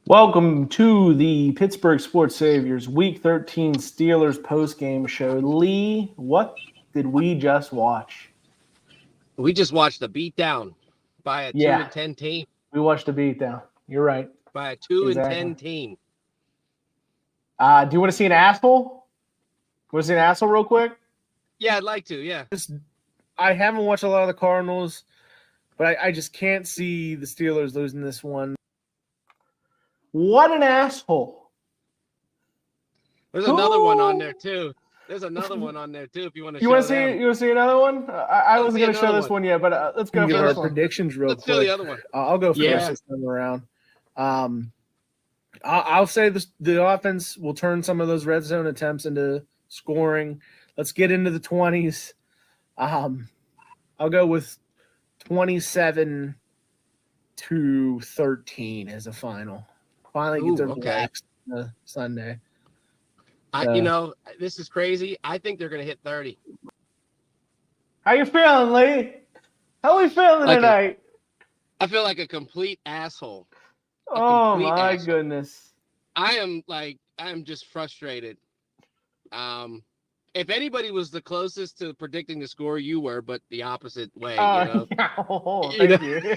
Welcome to the Pittsburgh Sports Saviors Week 13 Steelers postgame show. Lee, what did we just watch? We just watched a beatdown by a 2-10 team. We watched a beatdown. You're right. By a 2-10 Exactly. team. Do you want to see an asshole? Want to see an asshole real quick? Yeah, I'd like to, yeah. I haven't watched a lot of the Cardinals, but I just can't see the Steelers losing this one. What an asshole. There's another one on there, too. There's another one on there, too, if you want to show them. You want to see another one? I wasn't going to show this one yet, but let's go Give for our this one. predictions real Let's quick. do the other one. I'll go first this time around. I'll say the offense will turn some of those red zone attempts into scoring. Let's get into the 20s. I'll go with 27-13 as a final. Finally get their relaxed Sunday. This is crazy. I think they're going to hit 30. How you feeling, Lee? How are we feeling tonight? I feel like a complete asshole. Oh, my goodness. I am just frustrated. If anybody was the closest to predicting the score, you were, but the opposite way. Thank you.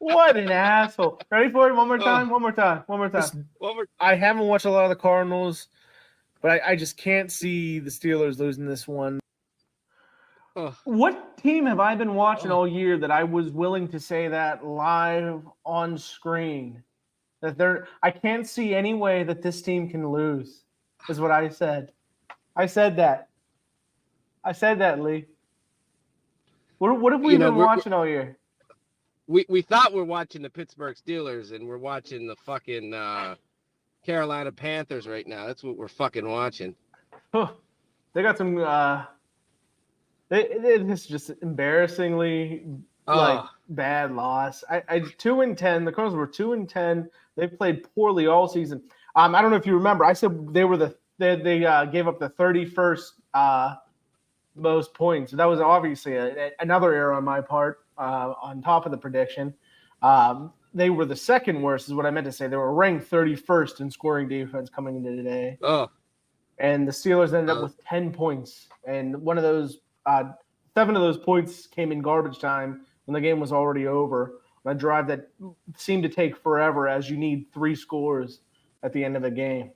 What an asshole. Ready for it? One more time? One more time. I haven't watched a lot of the Cardinals, but I just can't see the Steelers losing this one. What team have I been watching all year that I was willing to say that live on screen? I can't see any way that this team can lose, is what I said. I said that, Lee. What have we been watching all year? We thought we're watching the Pittsburgh Steelers, and we're watching the fucking Carolina Panthers right now. That's what we're fucking watching. They got some it's just embarrassingly bad loss. 2-10. The Cardinals were 2-10. They played poorly all season. I don't know if you remember. I said they were they gave up the 31st most points. That was obviously another error on my part. On top of the prediction, they were the second worst, is what I meant to say. They were ranked 31st in scoring defense coming into today. And the Steelers ended up with 10 points, and one of those 7 of those points came in garbage time when the game was already over. A drive that seemed to take forever, as you need 3 scores at the end of the game.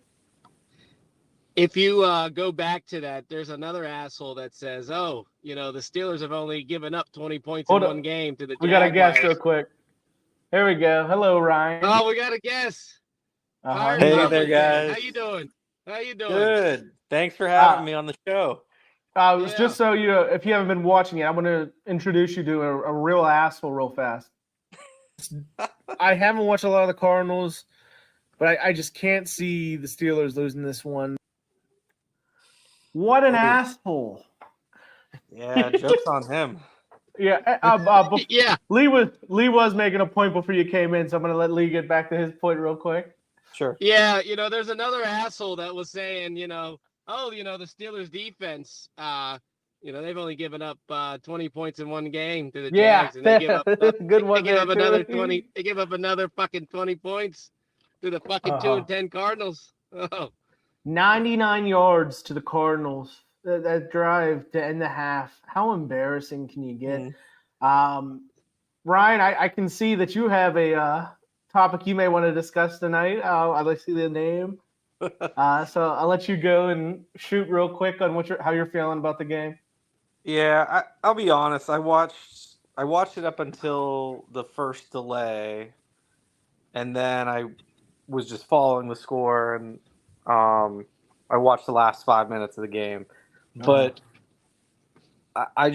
If you go back to that, there's another asshole that says, the Steelers have only given up 20 points in one game to the Jaguars. We got to guess real quick. Here we go. Hello, Ryan. Oh, we got to guess. Hey there, guys. How you doing? Good. Thanks for having me on the show. Just so if you haven't been watching it, I'm going to introduce you to a real asshole real fast. I haven't watched a lot of the Cardinals, but I just can't see the Steelers losing this one. What an asshole! Yeah, joke's on him. Yeah. Lee was making a point before you came in, so I'm going to let Lee get back to his point real quick. Sure. Yeah, there's another asshole that was saying, the Steelers defense, they've only given up 20 points in one game to the Jags, and they give up good one. They give up another 20. They give up another fucking 20 points to the fucking 2-10 Cardinals. 99 yards to the Cardinals. That drive to end the half. How embarrassing can you get? Ryan, I can see that you have a topic you may want to discuss tonight. I'd like to see the name. So I'll let you go and shoot real quick on how you're feeling about the game. Yeah, I'll be honest. I watched it up until the first delay, and then I was just following the score, and I watched the last 5 minutes of the game. But I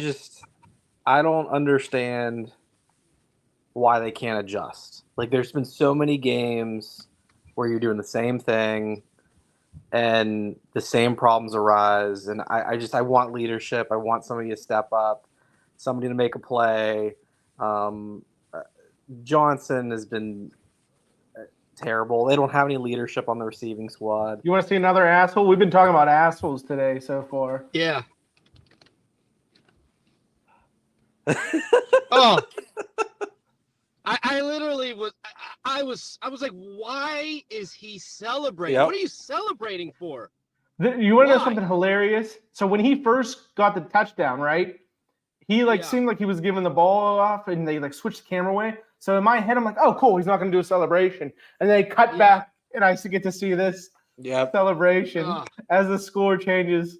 don't understand why they can't adjust. Like, there's been so many games where you're doing the same thing and the same problems arise. And I want leadership. I want somebody to step up, somebody to make a play. Johnson has been terrible. They don't have any leadership on the receiving squad. You want to see another asshole? We've been talking about assholes today so far. Yeah. I literally was. I was like, why is he celebrating? Yep. What are you celebrating for? You want to know Why? something hilarious? So when he first got the touchdown, right? He seemed like he was giving the ball off, and they switched the camera away. So in my head, I'm like, oh, cool, he's not going to do a celebration. And they cut back, and I get to see this celebration as the score changes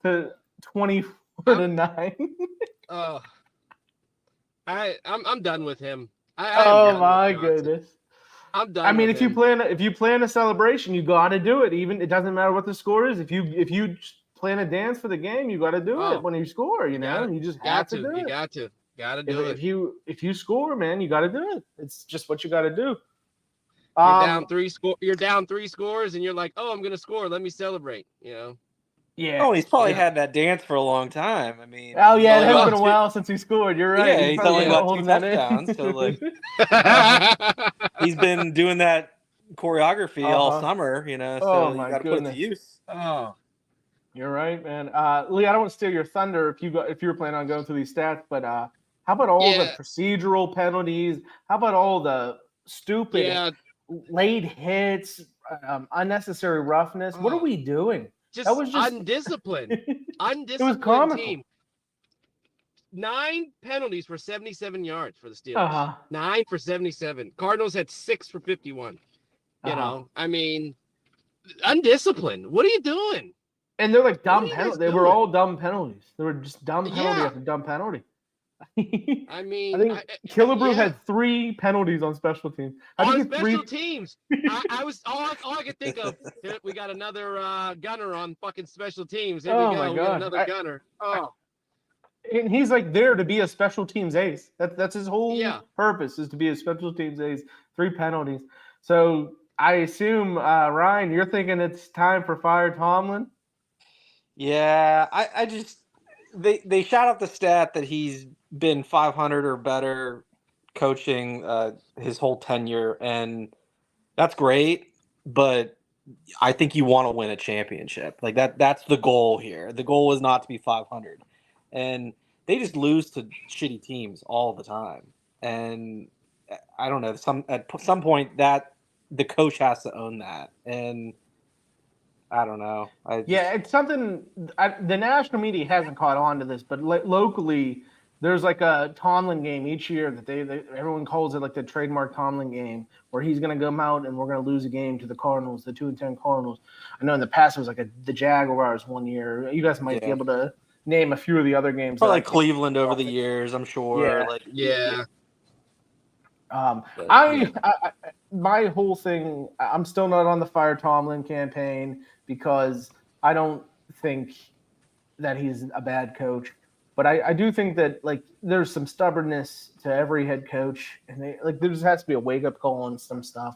to 24-9. I'm done with him. Oh my goodness. I'm done. I mean, with if you plan a celebration, you got to do it. Even it doesn't matter what the score is. If you plan a dance for the game, you got to do it when you score. You just have to do it. Gotta do it. If you score, man, you got to do it. It's just what you got to do. You're down 3 scores, and you're like, oh, I'm gonna score. Let me celebrate. Yeah. Oh, he's probably had that dance for a long time. I mean. Oh yeah, it has been a while since he scored. You're right. Yeah, he's only got 2 touchdowns, so he's been doing that choreography all summer. So you got to put it to use. Oh. You're right, man. Lee, I don't want to steal your thunder if you were planning on going through these stats, but how about all the procedural penalties? How about all the stupid late hits, unnecessary roughness? What are we doing? That was just undisciplined. Undisciplined it was comical. Team. 9 penalties for 77 yards for the Steelers. 9 for 77. Cardinals had 6 for 51. I mean, undisciplined. What are you doing? And they're like dumb penalties. They were all dumb penalties. They were just dumb penalty after dumb penalty. I mean, I think Killebrew had 3 penalties on special teams. On special teams, I was all I could think of. We got another gunner on fucking special teams. Here we go. We got another gunner. And he's there to be a special teams ace. That's his whole purpose, is to be a special teams ace. 3 penalties. So I assume Ryan, you're thinking it's time for fire Tomlin. Yeah, I just they shot out the stat that he's been 500 or better coaching his whole tenure, and that's great, but I think you want to win a championship. That's the goal here. The goal is not to be 500. And they just lose to shitty teams all the time. And I don't know, at some point that the coach has to own that. And I don't know. It's something the national media hasn't caught on to this, but locally there's a Tomlin game each year that everyone calls it the trademark Tomlin game, where he's going to come out and we're going to lose a game to the Cardinals, the 2-10 Cardinals. I know in the past it was the Jaguars one year. You guys might be able to name a few of the other games. Probably Cleveland over the years, I'm sure. My whole thing, I'm still not on the Fire Tomlin campaign because I don't think that he's a bad coach. But I do think that there's some stubbornness to every head coach, and there just has to be a wake up call on some stuff.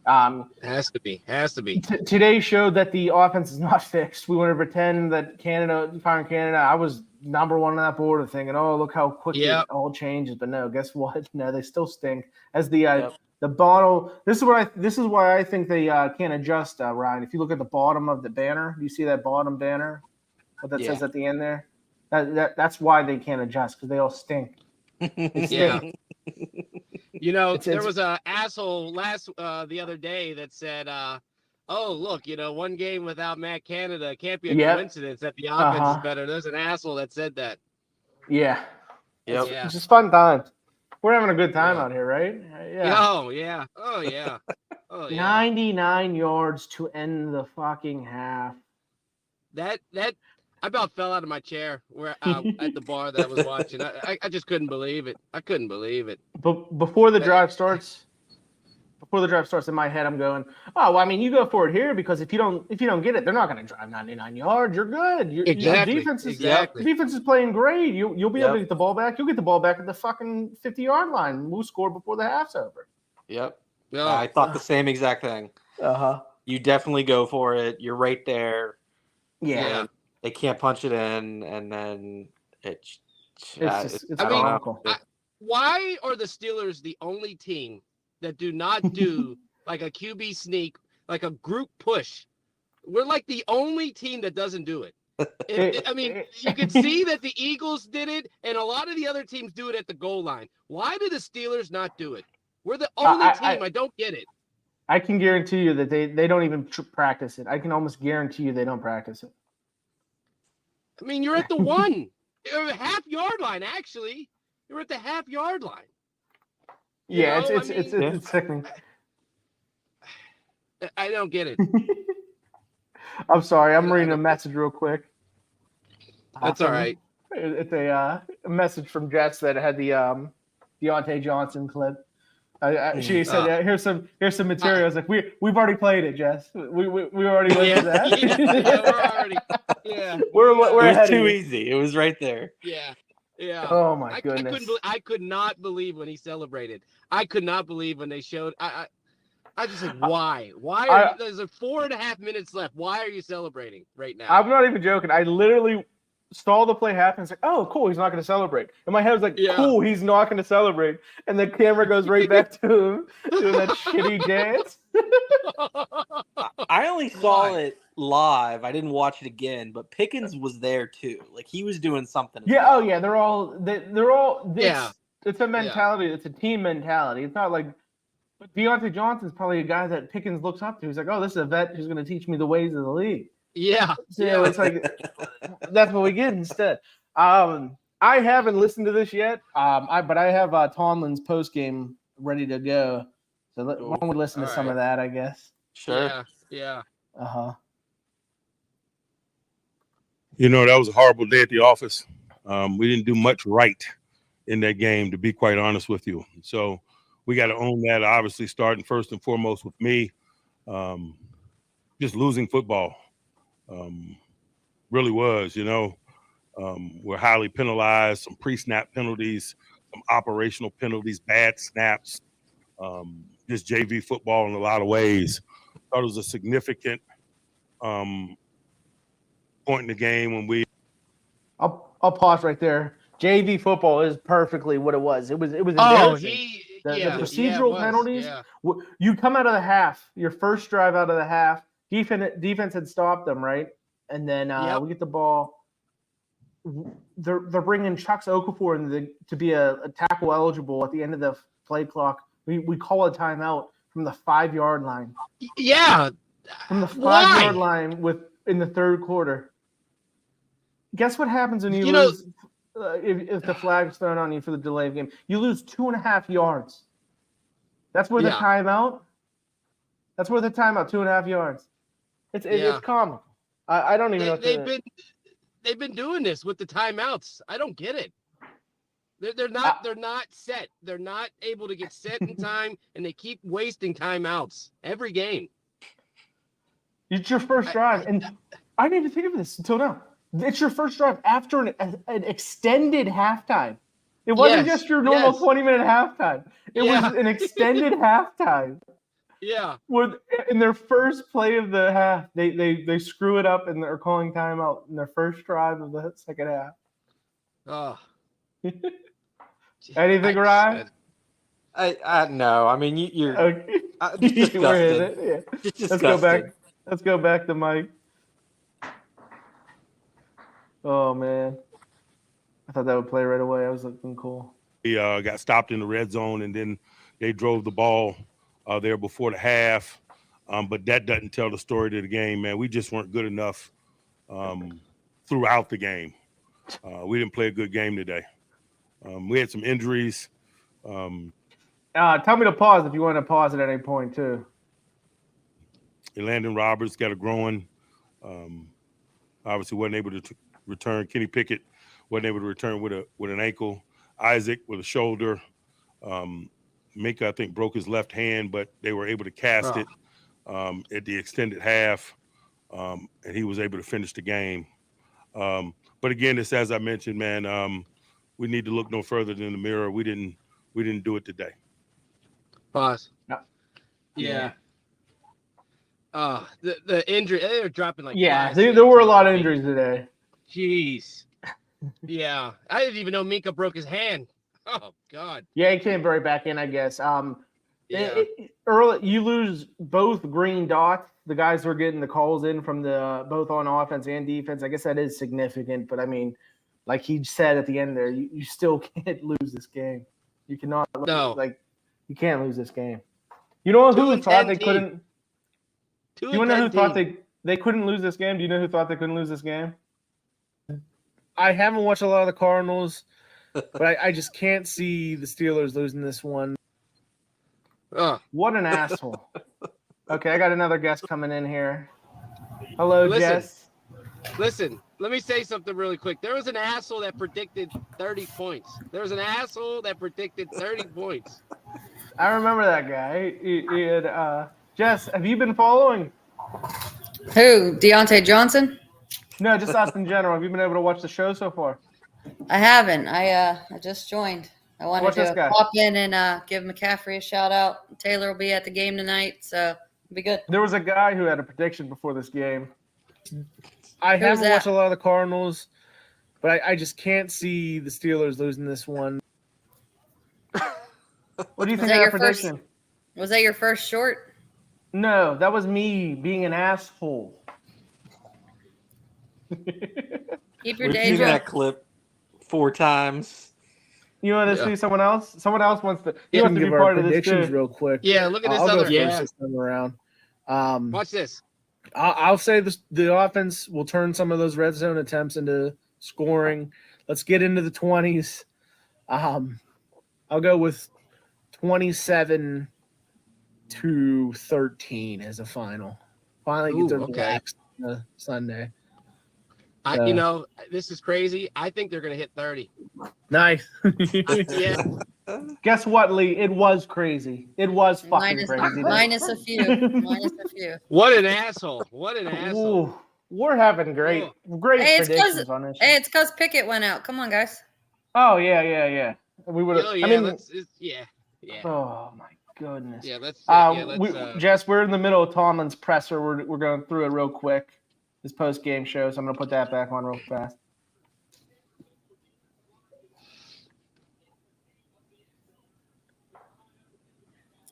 Has to be. Today showed that the offense is not fixed. We want to pretend that firing Canada. I was number 1 on that board of thinking, oh, look how quickly it all changes. But no, guess what? No, they still stink. As the bottle. This is why I think they can't adjust. Ryan, if you look at the bottom of the banner, do you see that bottom banner? What that says at the end there? That's why they can't adjust, because they all stink. There was an asshole the other day that said, oh, look, one game without Matt Canada can't be a coincidence that the offense is better. There's an asshole that said that. Yeah. It's just fun times. We're having a good time out here, right? Yeah. Oh, yeah. 99 yards to end the fucking half. That I about fell out of my chair at the bar that I was watching. I just couldn't believe it. But before the drive starts, in my head, I'm going, oh, well, I mean, you go for it here, because if you don't get it, they're not going to drive 99 yards. You're good. Exactly. Your defense is playing great. You'll be able to get the ball back. You'll get the ball back at the fucking 50-yard line. We'll score before the half's over. Yep. I thought the same exact thing. You definitely go for it. You're right there. Yeah. They can't punch it in, and then it's comical. Why are the Steelers the only team that do not do a QB sneak, a group push? We're the only team that doesn't do it. You can see that the Eagles did it, and a lot of the other teams do it at the goal line. Why do the Steelers not do it? We're the only team. I don't get it. I can guarantee you that they don't even practice it. I can almost guarantee you they don't practice it. I mean, you're at the 1 half-yard line. Actually, you're at the half-yard line. Yeah, it's sickening. I don't get it. I'm sorry. I'm reading a message real quick. That's all right. It's a message from Jets that had the Deontay Johnson clip. She said, "Here's some material." I was like, "We've already played it, Jess. We already went to that. We're it was ahead too of you." easy. It was right there. Yeah. Oh my goodness! I could not believe when he celebrated. I could not believe when they showed. I just like, why? Why? There's 4.5 minutes left. Why are you celebrating right now? I'm not even joking. I literally saw the play happen. It's like, oh, cool. He's not going to celebrate. And my head was like, cool. He's not going to celebrate. And the camera goes right back to him doing that shitty dance. I only saw it live. I didn't watch it again, but Pickens was there too. Like he was doing something. Yeah. Oh yeah. They're all. It's a mentality. Yeah. It's a team mentality. It's not like. But Deontay Johnson's probably a guy that Pickens looks up to. He's like, oh, this is a vet who's going to teach me the ways of the league. Yeah. So it's like that's what we get instead. I haven't listened to this yet. But I have Tomlin's post game ready to go. So why don't we listen to some of that? I guess. Sure. Yeah. That was a horrible day at the office. We didn't do much right in that game, to be quite honest with you. So we got to own that. Obviously, starting first and foremost with me, just losing football. Really was, we're highly penalized, some pre-snap penalties, some operational penalties, bad snaps, just JV football in a lot of ways. Thought it was a significant point in the game when we. I'll pause right there. JV football is perfectly what it was. It was embarrassing. The procedural penalties. Yeah. You come out of the half, your first drive out of the half, defense had stopped them, right? And then we get the ball. They're bringing Chucks Okafor to be a tackle eligible at the end of the play clock. We call a timeout from the 5-yard line. Yeah, from the 5-yard line in the third quarter. Guess what happens when you lose? If the flag's thrown on you for the delay of game, you lose 2.5 yards. That's where the timeout. That's where the timeout 2.5 yards. It's comical. I don't even know. They've been doing this with the timeouts. I don't get it. They're not set. They're not able to get set in time, and they keep wasting timeouts every game. It's your first drive, and I didn't even think of this until now. It's your first drive after an extended halftime. It wasn't just your normal 20-minute halftime. It was an extended halftime. Yeah. In their first play of the half, they screw it up and they're calling timeout in their first drive of the second half. Oh. Anything, Ryan? No. I mean, you're disgusted. Let's go back to Mike. Oh man, I thought that would play right away. I was looking cool. We got stopped in the red zone, and then they drove the ball there before the half. But that doesn't tell the story to the game, man. We just weren't good enough throughout the game. We didn't play a good game today. We had some injuries. Tell me to pause if you want to pause at any point too. Landon Roberts got a groin. Obviously wasn't able to return. Kenny Pickett wasn't able to return with an ankle. Isaac with a shoulder. Minka, I think, broke his left hand, but they were able to cast it at the extended half, and he was able to finish the game. But again, it's as I mentioned, man. We need to look no further than the mirror. We didn't do it today. Pause. No. Yeah. The injury, they were dropping like there were a lot of injuries today. Jeez. Yeah. I didn't even know Minka broke his hand. Oh God. Yeah, he came right back in, I guess. Early, you lose both green dots. The guys were getting the calls in from both on offense and defense. I guess that is significant, but I mean, like he said at the end there, you still can't lose this game. You cannot You can't lose this game. You know who thought they couldn't? Do you want to know who thought they couldn't lose this game? Do you know who thought they couldn't lose this game? I haven't watched a lot of the Cardinals, but I just can't see the Steelers losing this one. What an asshole. Okay, I got another guest coming in here. Hello, Jess. Listen, let me say something really quick. There was an asshole that predicted 30 points. I remember that guy. He had, Jess, have you been following? Who? Deontay Johnson? No, just us in general. Have you been able to watch the show so far? I haven't. I just joined. I wanted Watch this to guy. pop in and give McCaffrey a shout out. Taylor will be at the game tonight, so it'll be good. There was a guy who had a prediction before this game. I Who was haven't that? watched a lot of the Cardinals, but I just can't see the Steelers losing this one. What do you Was think that of your that prediction? Was that your first short? No, that was me being an asshole. Keep your We've day seen job. that clip 4 times. You want to see someone else? Someone else wants to. He We wants can to be give our part of this predictions too. real quick. Yeah, look at this I'll go other. first Yeah, this time around. watch this. I'll say the offense will turn some of those red zone attempts into scoring. Let's get into the 20s. I'll go with 27-13 as a final. Finally get their blacks on Sunday. You know, this is crazy. I think they're going to hit 30. Nice. Yeah. Guess what, Lee? It was crazy. It was fucking crazy. Minus a few. What an asshole. What an asshole. Ooh, we're having great Hey, predictions on this. Hey, it's because Pickett went out. Come on, guys. Oh yeah. We would have. Oh, yeah, I mean, yeah. oh my goodness. Yeah, let's. Jess, we're in the middle of Tomlin's presser. We're going through it real quick. This post game show, so I'm gonna put that back on real fast.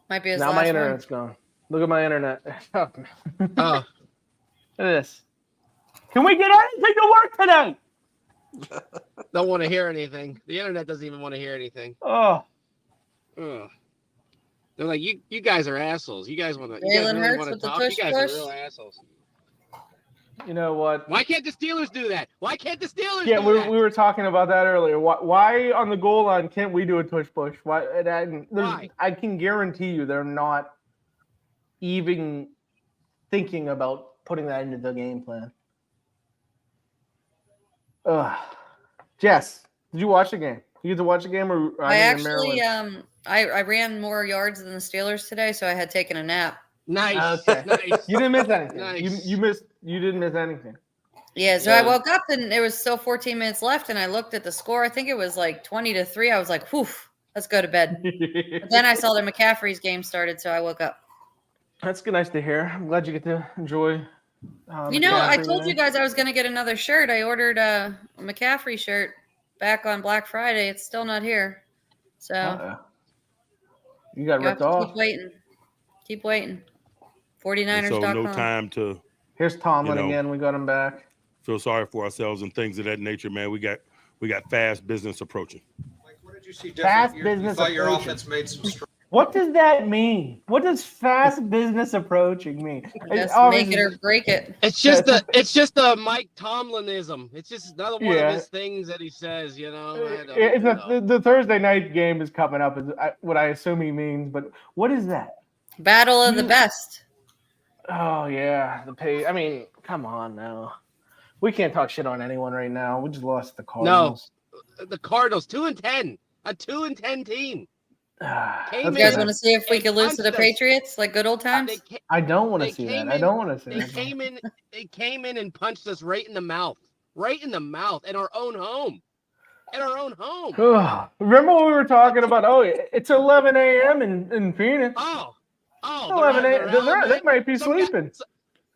Might be his Now last my internet's gone. Look at my internet. Oh. Look at this. Can we get anything to work today? Don't want to hear anything. The internet doesn't even want to hear anything. Oh, Ugh. They're like, you guys are assholes. You guys want to. You guys Jalen really Hurts want to with the talk. You tush guys push. are real assholes. you know what? Why can't the Steelers do that? Why can't the Steelers Yeah, do that? we were talking about that earlier. Why on the goal line can't we do a tush push? Why? I can guarantee you they're not even thinking about putting that into the game plan. Jess, did you watch the game? You get to watch the game, or I actually I ran more yards than the Steelers today, so I had taken a nap. Nice. Okay. Nice. You didn't miss anything. Nice. You didn't miss anything. Yeah, so I woke up and there was still 14 minutes left, and I looked at the score. I think it was like 20-3. I was like, "Whew, let's go to bed." But then I saw that McCaffrey's game started, so I woke up. That's good, nice to hear. I'm glad you get to enjoy. You know, I McCaffrey told today. you guys I was going to get another shirt. I ordered a McCaffrey shirt back on Black Friday. It's still not here, so Uh-oh. You got you have ripped to off. Keep waiting. So 49ers.com. no time to Here's Tomlin You know. again. We got him back. feel sorry for ourselves and things of that nature, man. We got fast business approaching. Mike, what did you see Fast different? You business thought your approaching. offense made some strides. What does that mean? What does fast business approaching mean? Just Obviously- make it or break it. It's just a Mike Tomlinism. It's just another one Yeah. of his things that he says. You know. I don't It's know. the Thursday night game is coming up. Is what I assume he means. But what is that? Battle of the best. Oh yeah, the pay. I mean, come on now. We can't talk shit on anyone right now. We just lost the Cardinals. The Cardinals 2-10, a 2-10 team. That's Came You in- guys good. want to see if we They could lose to the punched us. Patriots like good old times? I don't want to they see came that. I in- don't want to see They that. came in and punched us right in the mouth, in our own home, Remember when we were talking about? Oh, it's 11 a.m. in Phoenix. Oh, 11 they're out of their a.m. They element. might be Some guy- sleeping.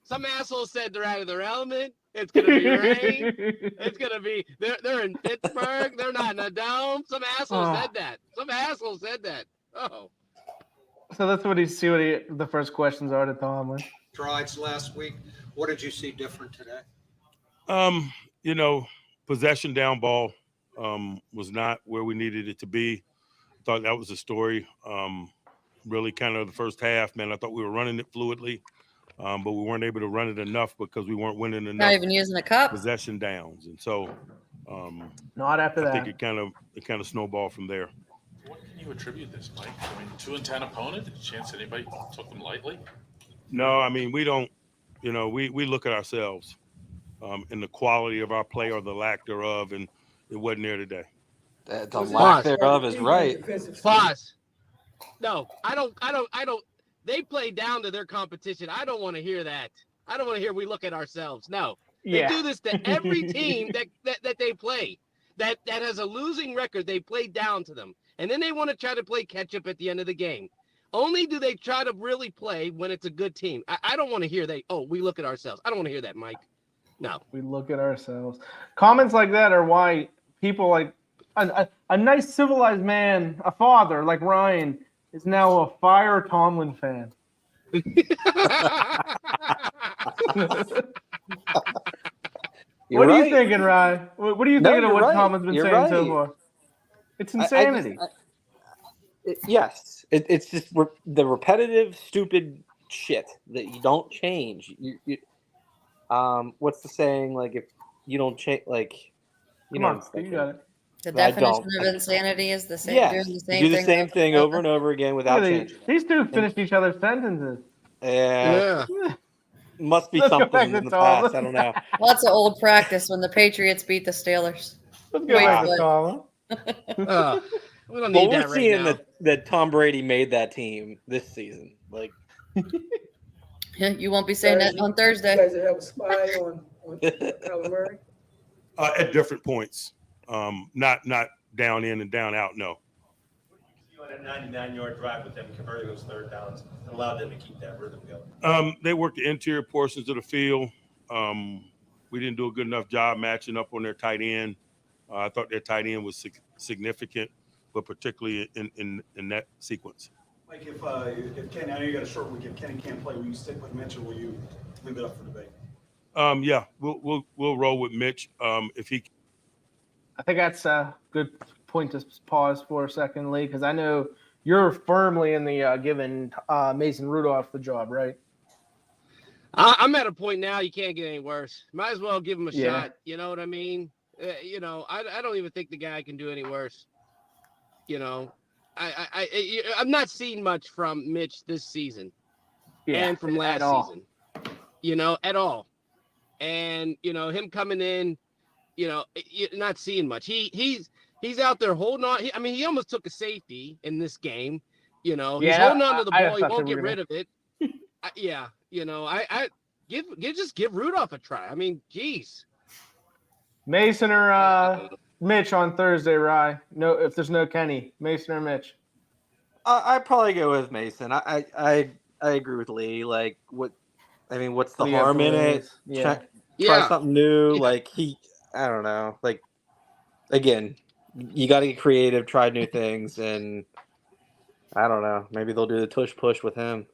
Some asshole said they're out of their element. It's gonna be rain. It's gonna be. They're in Pittsburgh. They're not in a dome. Some asshole said that. Oh. So that's what the first questions are to Tomlin. Strides last week. What did you see different today? Possession down ball was not where we needed it to be. Thought that was the story. really kind of the first half, man. I thought we were running it fluidly, but we weren't able to run it enough because we weren't winning Not enough even using a cup. possession downs. And so Not after I that. think it kind of snowballed from there. What can you attribute this, Mike? I mean, 2-10 opponent. Did you chance anybody took them lightly? No, I mean, we don't. You know, we look at ourselves and the quality of our play or the lack thereof, and it wasn't there today. The lack thereof is right. Pause. No, I don't. They play down to their competition. I don't want to hear that. I don't want to hear we look at ourselves. No, they do this to every team that they play. That has a losing record. They play down to them, and then they want to try to play catch up at the end of the game. Only do they try to really play when it's a good team. I don't want to hear we look at ourselves. I don't want to hear that, Mike. No. We look at ourselves. Comments like that are why people like a nice civilized man, a father like Ryan, is now a Fire Tomlin fan. What are you thinking, Ryan? What are you thinking of what Tomlin's been saying so far? It's insanity. Yes, it's just the repetitive, stupid shit that you don't change. What's the saying? Like, if you don't change, like, you got it. The definition of insanity is the same. Yes, Doing the same thing over and over again without changing. These two finished each other's sentences. Yeah. Must be something in the past. I don't know. Lots of old practice when the Patriots beat the Steelers. Let's go back to Tomlin. We don't need that right seeing now. that Tom Brady made that team this season. Like, you won't be saying that on Thursday. You guys have a spy on Kyler Murray? At different points, not down in and down out. No. You on a 99-yard drive with them converting those third downs and allowed them to keep that rhythm going. They worked the interior portions of the field. We didn't do a good enough job matching up on their tight end. I thought their tight end was significant, but particularly in that sequence. Mike, if Kenny, I know you got a short week. If Kenny can't play, will you stick with Mitch or will you leave it up for debate? Yeah, we'll roll with Mitch if he. I think that's a good point to pause for a second, Lee, because I know you're firmly in the giving Mason Rudolph the job, right? I'm at a point now you can't get any worse. Might as well give him a shot. You know what I mean? I don't even think the guy can do any worse. I'm not seeing much from Mitch this season and from last season, at all. And, him coming in, not seeing much. He's out there holding on. He almost took a safety in this game. He's holding on to the ball. He won't get rid of it. Just give Rudolph a try. I mean, geez. Mason or Mitch on Thursday, Rye. No, if there's no Kenny, Mason or Mitch. I'd probably go with Mason. I agree with Lee. Like, what's the harm in it? Try something new. Like, I don't know. Like, again, you got to get creative, try new things, and I don't know. Maybe they'll do the tush push with him.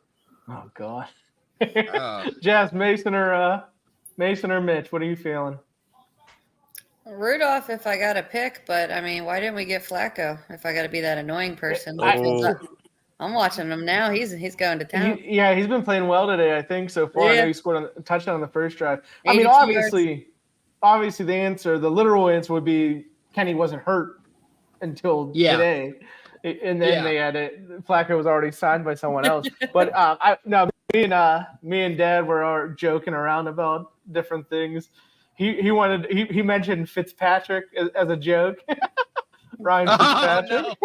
Oh God. Jazz, Mason or Mitch? What are you feeling? Rudolph, if I got to pick, but why didn't we get Flacco? If I got to be that annoying person, I'm watching him now. He's going to town. He's been playing well today. I think so far. I know he scored a touchdown on the first drive. Obviously, the literal answer would be Kenny wasn't hurt until today, and then they had it. Flacco was already signed by someone else. But me and Dad were joking around about different things. He mentioned Fitzpatrick as a joke. Ryan Fitzpatrick.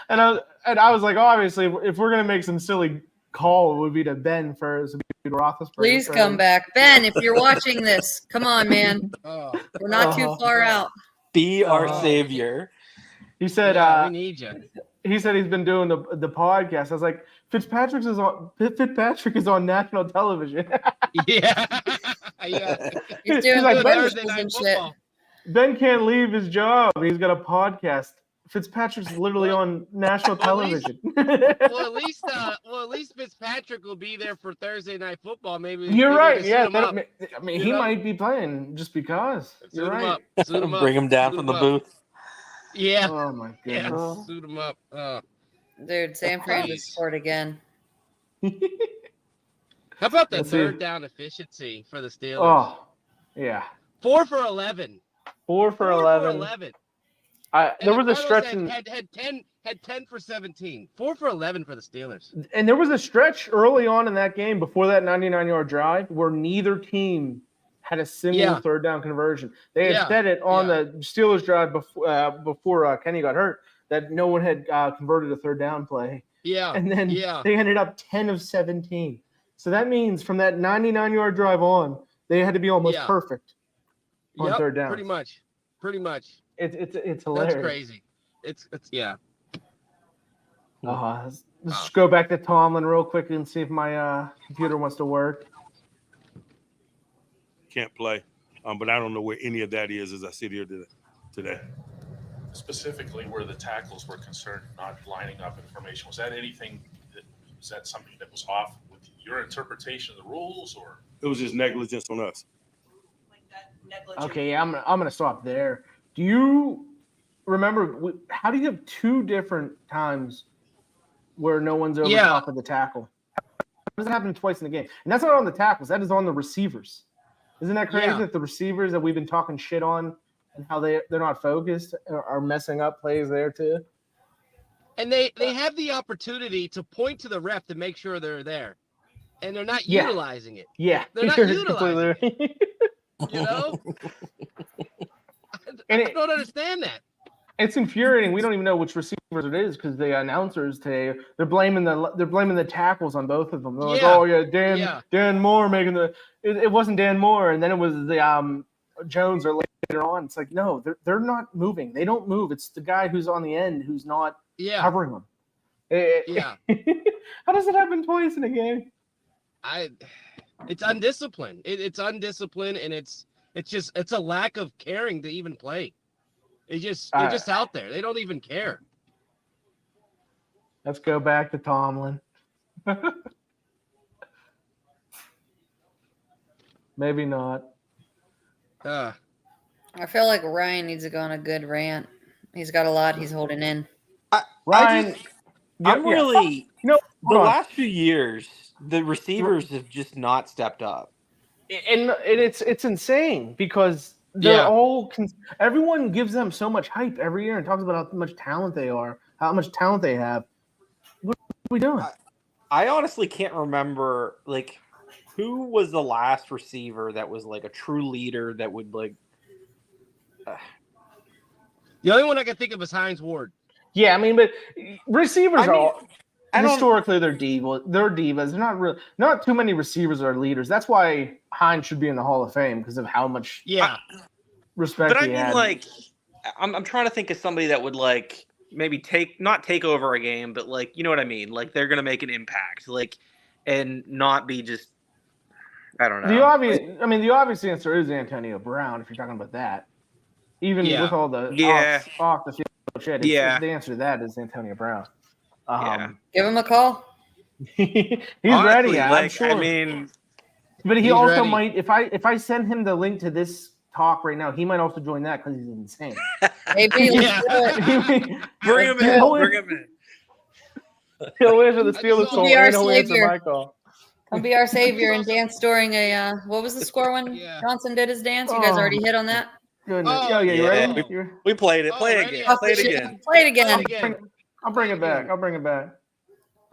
And I was like, obviously, if we're gonna make some silly call, it would be to Ben for Roethlisberger. Please come back, Ben. If you're watching this, come on, man. We're not too far out. Be our savior. He said, "We need you." He said he's been doing the podcast. I was like, Fitzpatrick is on national television. Yeah. He's doing like, commercials and shit. Ben can't leave his job. He's got a podcast. Fitzpatrick's literally on national television. At least Fitzpatrick will be there for Thursday Night Football. Maybe you're right. Yeah, he might be playing just because. You're right. Suit him up. Bring him down from the booth. Yeah. Oh my goodness. Suit him up. Dude, San Fran Jeez. just scored again. How about the Let's see. third down efficiency for the Steelers? Oh, yeah. 4 for 11. 4 for 11. There And was the a stretch Cardinals in, had 10 for 17. 4 for 11 for the Steelers. and there was a stretch early on in that game before that 99-yard drive where neither team had a single third down conversion. They had said it on the Steelers drive before Kenny got hurt that no one had converted a third down play. Yeah. And then they ended up 10 of 17. So that means from that 99-yard drive on, they had to be almost perfect on third down. Pretty much. It's hilarious. That's crazy. It's Let's just go back to Tomlin real quick and see if my computer wants to work. Can't play, but I don't know where any of that is as I sit here today. Specifically, where the tackles were concerned, not lining up information. Was that something that was off with your interpretation of the rules, or it was just negligence on us? Okay, I'm gonna stop there. Do you remember how do you have two different times where no one's over top of the tackle? How does it happen twice in the game? And that's not on the tackles. That is on the receivers. Isn't that crazy that the receivers that we've been talking shit on and how they're not focused are messing up plays there too? And they have the opportunity to point to the ref to make sure they're there, and they're not utilizing it. Yeah, they're not utilizing it. You know, I don't understand that. It's infuriating. We don't even know which receivers it is because the announcers today they're blaming the tackles on both of them. They're like, oh yeah, Dan Moore making the. It wasn't Dan Moore, and then it was the Jones or later on. It's like no, they're not moving. They don't move. It's the guy who's on the end who's not covering them. How does it happen twice in a game? It's undisciplined. It's undisciplined, and it's a lack of caring to even play. They're just out there. They don't even care. Let's go back to Tomlin. Maybe not. I feel like Ryan needs to go on a good rant. He's got a lot he's holding in. Ryan, the no, last few years, the receivers have just not stepped up. And it's insane because they're all everyone gives them so much hype every year and talks about how much talent they are, how much talent they have. What are we doing? I honestly can't remember who was the last receiver that was like a true leader that would The only one I can think of is Hines Ward. Yeah, I mean, but receivers historically they're divas. They're divas. They're not real. Not too many receivers are leaders. That's why Hines should be in the Hall of Fame because of how much respect. But he had. I'm trying to think of somebody that would maybe not take over a game, but you know what I mean. They're gonna make an impact, and not be just. I don't know. The obvious answer is Antonio Brown. If you're talking about that, even with all the off the field shit, the answer to that is Antonio Brown. Give him a call. He's honestly ready. I'm sure. I mean, but he also might. If I send him the link to this talk right now, he might also join that because he's insane. Maybe bring him in. Bring him in. He'll answer the Steelers call and he'll answer my call. Come be our savior and dance during a what was the score when Johnson did his dance? You guys already hit on that? Goodness. You ready? We played it. Play it again. Play it again. Play it again. I'll bring it back.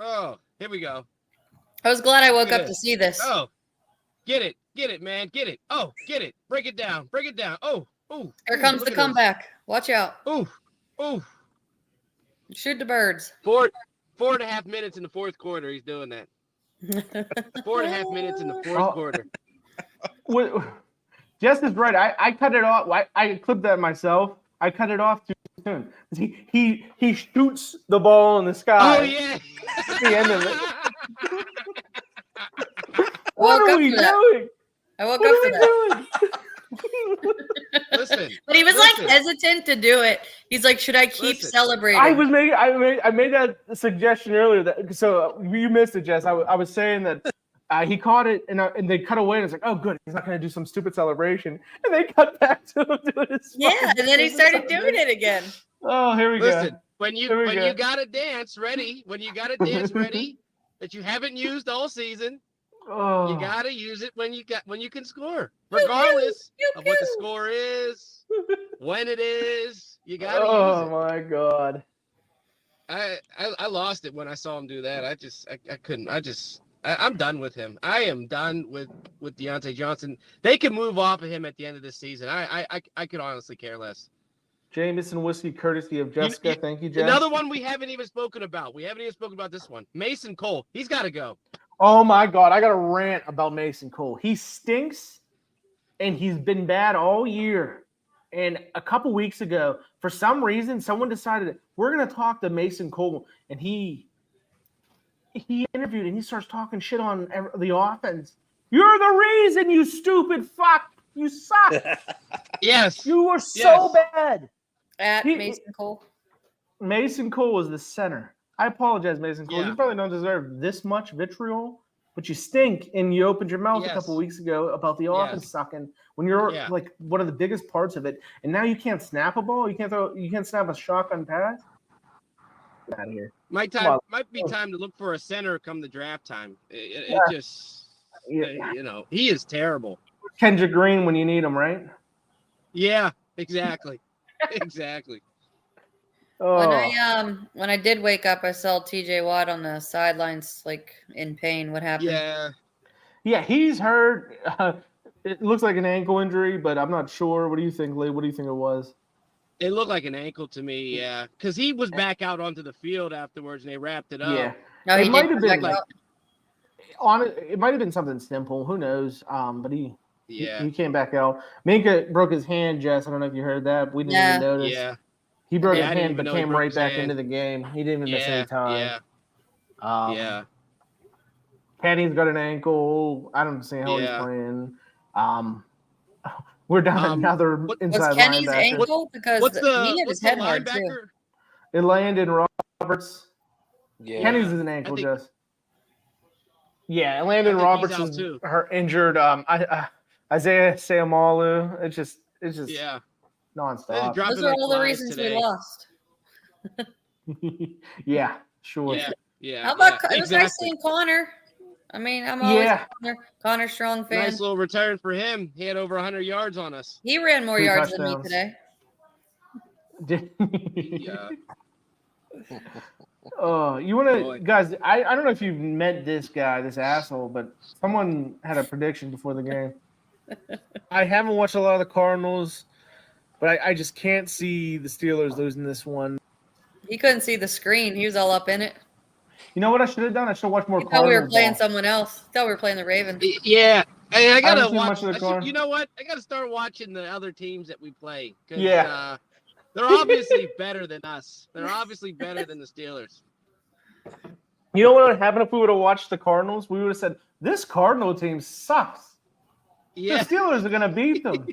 Oh, here we go. I was glad I woke up to see this. Oh, get it, man, get it. Oh, get it. Break it down. Oh. Here comes the comeback. Watch out. Oh. Shoot the birds. 4.5 minutes in the fourth quarter. He's doing that. 4.5 minutes in the fourth quarter. Jess is right. I cut it off. I clipped that myself. I cut it off too soon. He shoots the ball in the sky. Oh yeah. At the end of it. What are we doing? I woke up for that. Listen. But he was hesitant to do it. He's like, should I keep celebrating? I made that suggestion earlier. So you missed it, Jess. I was saying that he caught it and they cut away and it's like, oh good, he's not going to do some stupid celebration. And they cut back to him doing his and then he started doing it again. Oh, here we go. when you got a dance ready, that you haven't used all season, you gotta use it when you can score, regardless of what the score is, when it is. You gotta use it. Oh my God. I lost it when I saw him do that. I couldn't. I'm done with him. I am done with Deontay Johnson. They can move off of him at the end of this season. I could honestly care less. Jameson whiskey, courtesy of Jessica. Thank you, Jess. Another one we haven't even spoken about. We haven't even spoken about this one. Mason Cole. He's got to go. Oh my God, I got a rant about Mason Cole. He stinks, and he's been bad all year. And a couple weeks ago, for some reason, someone decided we're going to talk to Mason Cole, and he interviewed and he starts talking shit on the offense. You're the reason, you stupid fuck. You suck. Yes. You were so bad. Mason Cole. Mason Cole was the center. I apologize, Mason Cole. Yeah. You probably don't deserve this much vitriol, but you stink, and you opened your mouth a couple weeks ago about the offense sucking when you're like one of the biggest parts of it, and now you can't snap a ball. You can't snap a shotgun pass. Get out of here. Might be time to look for a center come the draft time. It just, he is terrible. Kendrick Green when you need him, right? Yeah, exactly. Exactly. Oh. When I did wake up, I saw TJ Watt on the sidelines, like in pain. What happened? Yeah, he's hurt. It looks like an ankle injury, but I'm not sure. What do you think, Lee? What do you think it was? It looked like an ankle to me, yeah, because he was back out onto the field afterwards, and they wrapped it up. Yeah, no, it might have been it might have been something simple. Who knows? But he came back out. Minka broke his hand, Jess. I don't know if you heard that. We didn't even notice. Yeah. He broke his hand, but came right back into the game. He didn't even miss any time. Kenny's got an ankle. I don't see how he's playing. We're down another inside was Kenny's linebacker. ankle? Because he hit his head hard too. It landed Roberts. Yeah. Kenny's is an ankle, Jess. Yeah, Landon Roberts is injured. Isaiah Seumalo. It's just nonstop. Those are all the reasons we lost. Yeah, sure. Yeah. How about it was nice seeing Connor. I mean, I'm always a Connor Strong fan. Nice little return for him. He had over 100 yards on us. He ran more yards than me today. Yeah. Oh, you want to, guys? I don't know if you've met this guy, this asshole, but someone had a prediction before the game. I haven't watched a lot of the Cardinals, but I just can't see the Steelers losing this one. He couldn't see the screen. He was all up in it. You know what I should have done? I should have watched more Cardinals. Thought we were playing someone else. Thought we were playing the Ravens. Yeah. I gotta watch. You know what? I gotta start watching the other teams that we play. Yeah. They're obviously better than us. They're obviously better than the Steelers. You know what would happen if we would have watched the Cardinals? We would have said, this Cardinal team sucks. Yeah. The Steelers are going to beat them.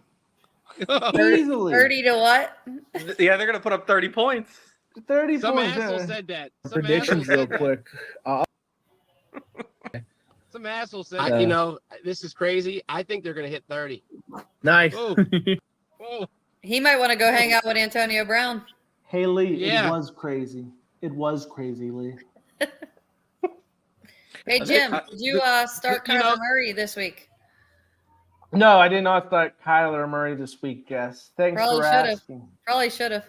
Easily. 30 to what? Yeah, they're going to put up 30 points. 30 Some points. asshole said that. Predictions real quick. Some asshole said, this is crazy. I think they're going to hit 30. Nice. Oh. He might want to go hang out with Antonio Brown. Hey, Lee, it was crazy. It was crazy, Lee. Hey, Jim, did you start Kyler Murray this week? No, I did not start Kyler Murray this week, Jess. Thanks for asking. Probably should have.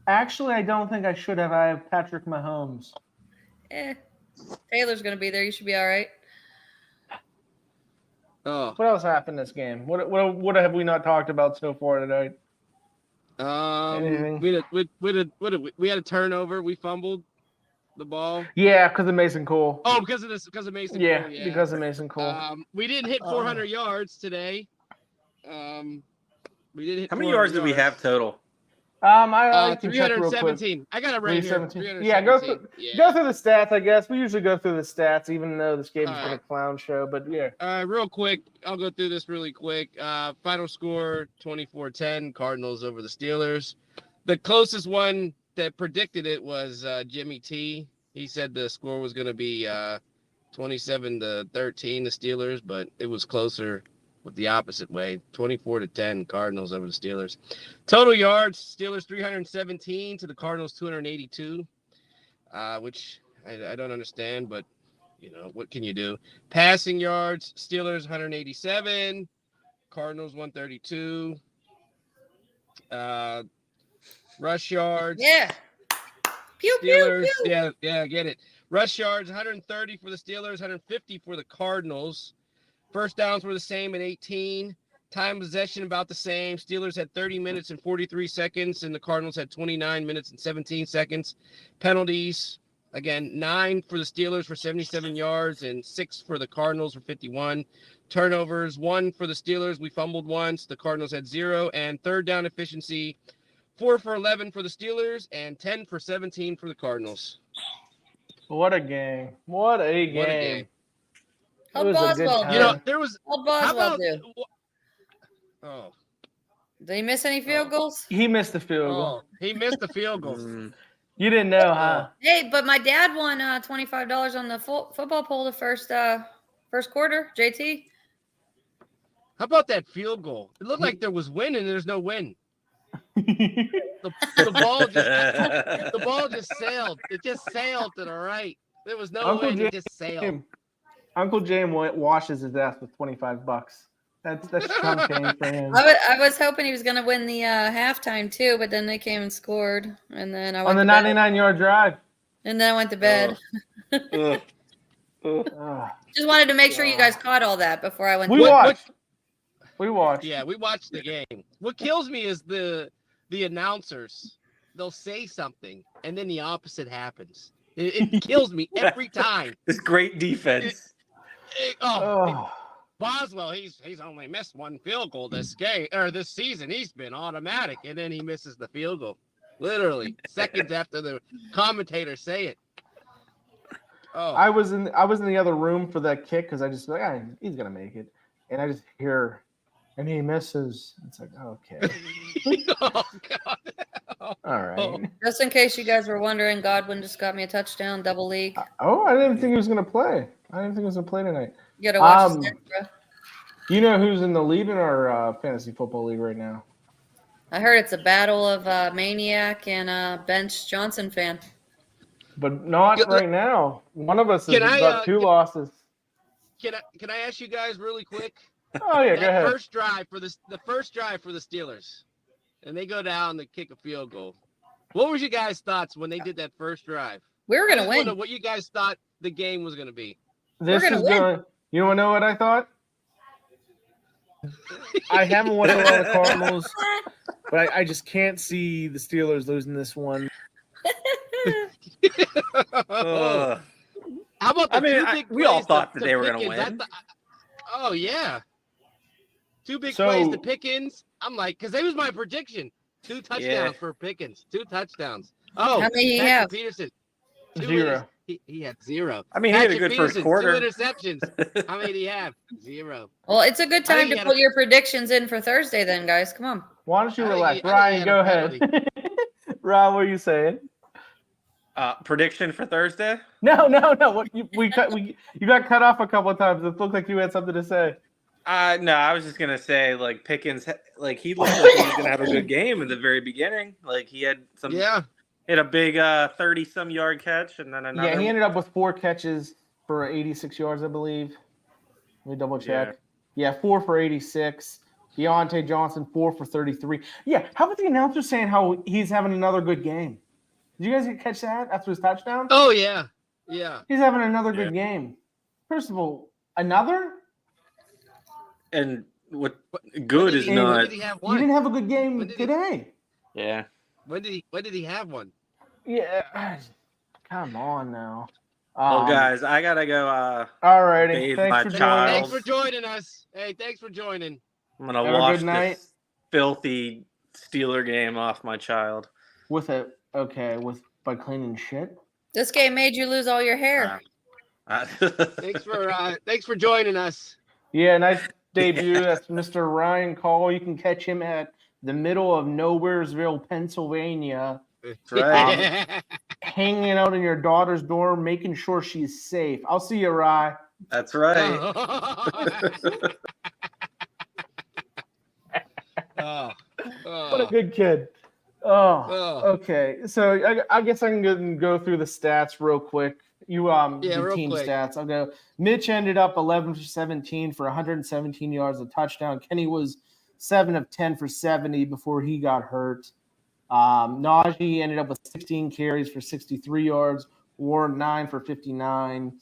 Actually, I don't think I should have. I have Patrick Mahomes. Taylor's going to be there. You should be all right. Oh. What else happened this game? What have we not talked about so far tonight? We had a turnover. We fumbled the ball. Yeah, because of Mason Cole. Oh, because of Mason Cole. Yeah, because of Mason Cole. We didn't hit 400 yards today. We did hit. How many yards did we have total? I can check real quick. 317. I got it right here. Yeah, go through the stats. I guess we usually go through the stats, even though this game has been a clown show. But yeah. Real quick, I'll go through this really quick. Final score 24-10, Cardinals over the Steelers. The closest one that predicted it was Jimmy T. He said the score was going to be 27-13, the Steelers, but it was closer with the opposite way. 24-10 Cardinals over the Steelers. Total yards, Steelers 317 to the Cardinals 282, which I don't understand, but what can you do? Passing yards, Steelers 187, Cardinals 132. Rush yards. Yeah. Pew, Steelers, pew, pew. yeah, get it. Rush yards, 130 for the Steelers, 150 for the Cardinals. First downs were the same at 18. Time possession about the same. Steelers had 30 minutes and 43 seconds, and the Cardinals had 29 minutes and 17 seconds. Penalties, again, 9 for the Steelers for 77 yards and 6 for the Cardinals for 51. Turnovers, 1 for the Steelers. We fumbled once. The Cardinals had 0. And third down efficiency, 4 for 11 for the Steelers and 10 for 17 for the Cardinals. What a game. What a game. How'd It was a good Boswell time. do? There was. How'd How Boswell about? do? Oh, Did he miss any field goals? He missed the field goal. he missed the field goals. You didn't know, huh? Hey, but my dad won $25 on the football poll the first quarter. JT. How about that field goal? It looked like there was win and there's no win. The ball just sailed. It just sailed to the right. There was no Uncle win. Jim- It just sailed. Uncle James washes his ass with $25. That's chump change for him. I was hoping he was going to win the halftime too, but then they came and scored, and then I went On the to bed. 99-yard drive. And then I went to bed. Ah. Just wanted to make sure you guys caught all that before I went. We to bed. watched. We watched. Yeah, we watched the game. What kills me is the announcers. They'll say something and then the opposite happens. It kills me every time. This great defense. Boswell, he's only missed one field goal this game or this season. He's been automatic, and then he misses the field goal. Literally seconds after the commentators say it. Oh, I was in the other room for that kick because I just like he's gonna make it, and I just hear, and he misses. It's like okay, oh God. all right. Just in case you guys were wondering, Godwin just got me a touchdown, double league. Oh, I didn't think he was gonna play. I didn't think he was gonna play tonight. You gotta watch this, bro. You know who's in the lead in our fantasy football league right now? I heard it's a battle of Maniac and Bench Johnson fan. But not right now. One of us has got 2 losses. Can I ask you guys really quick? Oh yeah, go ahead. The first drive for the Steelers, and they go down to kick a field goal. What was your guys' thoughts when they did that first drive? We were gonna win. What you guys thought the game was gonna be? This is going. You want to know what I thought? I haven't watched a lot of Cardinals, but I just can't see the Steelers losing this one. How about the two big we all plays thought to that they were going to Pickens? win. Oh yeah, 2 big plays to Pickens. I'm like, because that was my prediction. 2 touchdowns for Pickens. 2 touchdowns. Oh, how many he have? Peterson. 0. He had 0. I mean, he had a good Peterson, first quarter. 2 interceptions. How many did he have? 0. Well, it's a good time he to had put your predictions in for Thursday, then, guys. Come on. Why don't you I think relax, he- I think he Ryan? had Go a ahead. Ryan, what are you saying? Prediction for Thursday? No. What you got cut off a couple of times. It looked like you had something to say. No, I was just gonna say like Pickens, like he looked like he was gonna have a good game in the very beginning. Like he had some, hit a big 30-some yard catch, and then another. Yeah, he ended up with 4 catches for 86 yards, I believe. Let me double check. Yeah, 4 for 86. Deontay Johnson 4 for 33. Yeah, how about the announcer saying how he's having another good game? Did you guys catch that after his touchdown? Oh yeah. He's having another good game. First of all, another. And what good is not. When did he have one? He didn't have a good game today. Yeah. When did he have one? Yeah. Come on now. Well, guys, I gotta go. All righty. Bathe Thanks my for child. Thanks for joining us. Hey, thanks for joining. I'm gonna Have a wash good night. this filthy Steeler game off my child. By cleaning shit. This game made you lose all your hair. Thanks for joining us. Yeah, nice debut. That's Mr. Ryan Call. You can catch him at the middle of Nowheresville, Pennsylvania. That's right. Hanging out in your daughter's dorm, making sure she's safe. I'll see you, Rye. That's right. Oh, What a oh, good kid. Oh, oh. okay. So I guess I can go through the stats real quick. You Yeah, the real team quick. stats. I'll go. Mitch ended up 11 for 17 for 117 yards, a touchdown. Kenny was 7 of 10 for 70 before he got hurt. Najee ended up with 16 carries for 63 yards. Warren 9 for 59.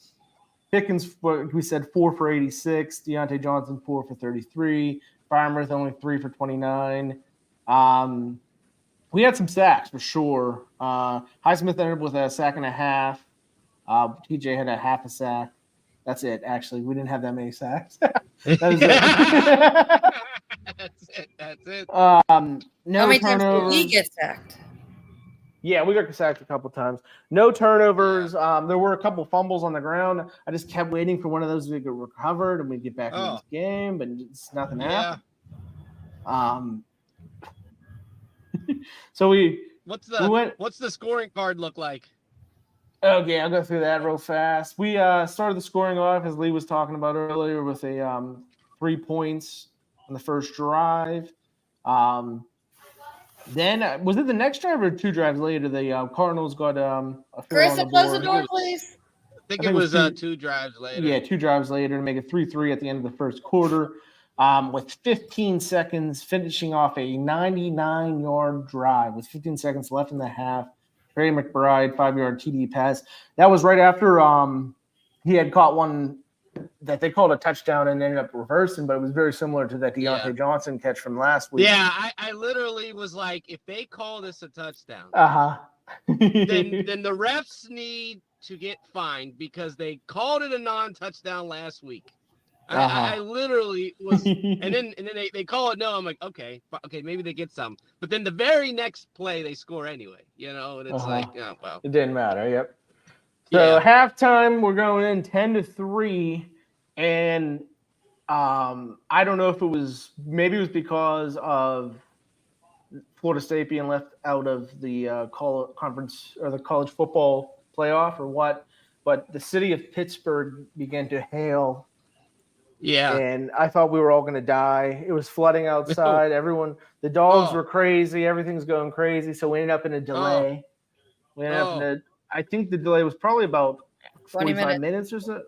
Pickens, we said 4 for 86. Deontay Johnson 4 for 33. Farmer's only 3 for 29. We had some sacks for sure. Highsmith ended up with a sack and a half. TJ had a half a sack. That's it. Actually, we didn't have that many sacks. That was it. That's it. How No many times did we turnovers. get sacked? Yeah, we got sacked a couple times. No turnovers. There were a couple fumbles on the ground. I just kept waiting for one of those to get recovered and we get back into this game, but it's nothing happened. So What's went. what's the scoring card look like? Okay, I'll go through that real fast. We started the scoring off, as Lee was talking about earlier, with a 3 points on the first drive. Then was it the next drive or 2 drives later? The Cardinals got a field Chris, on the close the board. door, please. I think it was 2 drives later. Yeah, 2 drives later to make it 3-3 at the end of the first quarter. With 15 seconds, finishing off a 99-yard drive with 15 seconds left in the half. Trey McBride, 5-yard TD pass. That was right after he had caught one that they called a touchdown and ended up reversing, but it was very similar to that Deontay Johnson catch from last week. Yeah, I literally was like, if they call this a touchdown, then the refs need to get fined because they called it a non-touchdown last week. I literally was, and then they call it no. I'm like, okay, maybe they get some, but then the very next play they score anyway, and it's like, oh well, it didn't matter. Yep. So halftime, we're going in 10-3, and I don't know if maybe it was because of Florida State being left out of the conference or the college football playoff or what, but the city of Pittsburgh began to hail. Yeah. And I thought we were all going to die. It was flooding outside. The dogs were crazy. Everything's going crazy. So we ended up in a delay. We ended up I think the delay was probably about 45 minutes or so.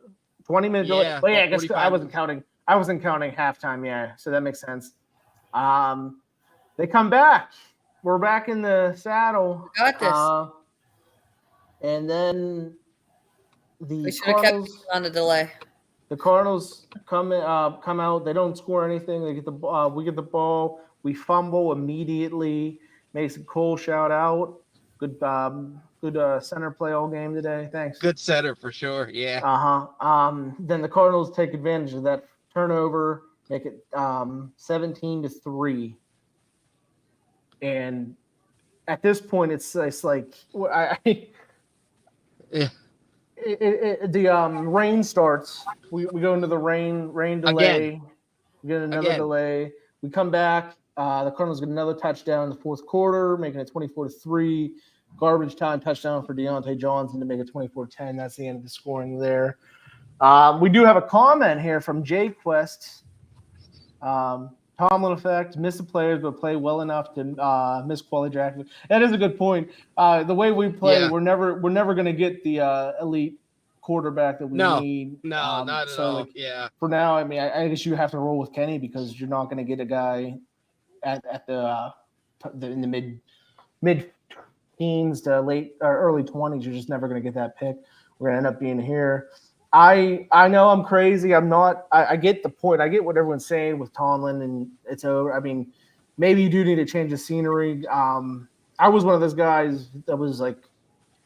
20-minute delay. Yeah, But yeah, I guess I wasn't counting. I wasn't counting halftime. Yeah. So that makes sense. They come back. We're back in the saddle. Got this. And then we should have kept on the delay. The Cardinals come out. They don't score anything. They get we get the ball. We fumble immediately. Mason Cole shout out. Good center play all game today. Thanks. Good center for sure. Yeah. Then the Cardinals take advantage of that turnover, make it 17-3. And at this point, it's like the rain starts. We go into the rain delay. Again. We get another delay. We come back. The Cardinals get another touchdown in the fourth quarter, making it 24-3. Garbage time touchdown for Deontay Johnson to make it 24-10. That's the end of the scoring there. We do have a comment here from Jay Quest. Tomlin effect, miss the players, but play well enough to miss quality draft. That is a good point. The way we play, we're never going to get the elite quarterback that we need. No, not at all. Yeah. For now, I mean, I guess you have to roll with Kenny because you're not going to get a guy at the in the mid teens to late or early 20s. You're just never going to get that pick. We're going to end up being here. I know I'm crazy. I'm not. I get the point. I get what everyone's saying with Tomlin, and it's over. I mean, maybe you do need to change the scenery. I was one of those guys that was like